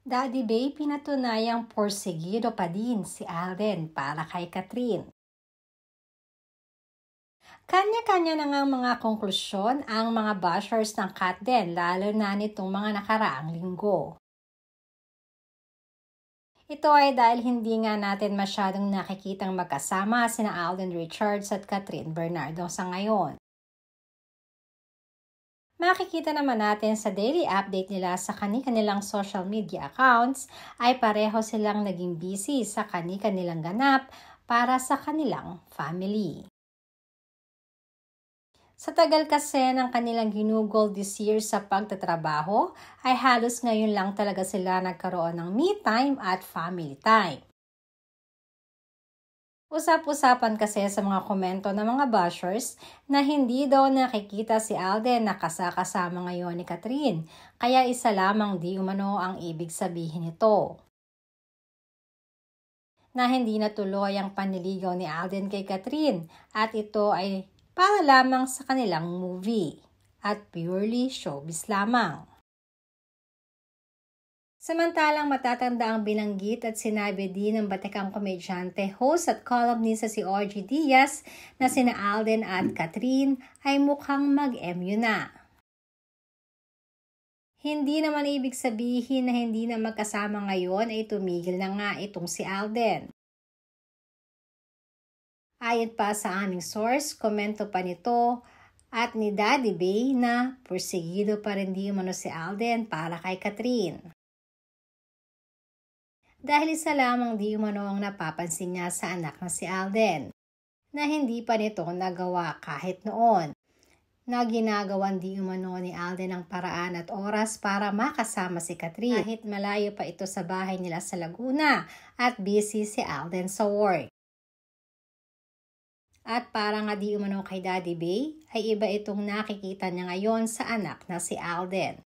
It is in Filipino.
Daddy Bay pinatunayang porsigido pa din si Alden para kay Catherine. Kanya-kanya na ngang mga konklusyon ang mga bashers ng Katden lalo na nitong mga nakaraang linggo. Ito ay dahil hindi nga natin masyadong nakikitang magkasama sina Alden Richards at Catherine Bernardo sa ngayon. Makikita naman natin sa daily update nila sa kani-kanilang social media accounts ay pareho silang naging busy sa kani-kanilang ganap para sa kanilang family. Sa tagal kasi ng kanilang ginugol this year sa pagtatrabaho, ay halos ngayon lang talaga sila nagkaroon ng me time at family time. Usap-usapan kasi sa mga komento ng mga bashers na hindi daw nakikita si Alden na kasama ngayon ni Catherine, kaya isa lamang di umano ang ibig sabihin nito. Na hindi natuloy ang panliligaw ni Alden kay Catherine at ito ay para lamang sa kanilang movie at purely showbiz lamang. Samantalang matatanda ang binanggit at sinabi din ng batikang komedyante, host at columnist si Orgy Diaz na sina Alden at Catherine ay mukhang mag-MU na. Hindi naman ibig sabihin na hindi na magkasama ngayon ay tumigil na nga itong si Alden. Ayon pa sa aming source, komento pa nito at ni Daddy Bay na porsigido pa rin di umano si Alden para kay Catherine. Dahil isa lamang di umano ang napapansin niya sa anak na si Alden, na hindi pa nito nagawa kahit noon, na ginagawan di umano ni Alden ang paraan at oras para makasama si Catherine kahit malayo pa ito sa bahay nila sa Laguna at busy si Alden sa work. At para nga di umano kay Daddy Bay, ay iba itong nakikita niya ngayon sa anak na si Alden.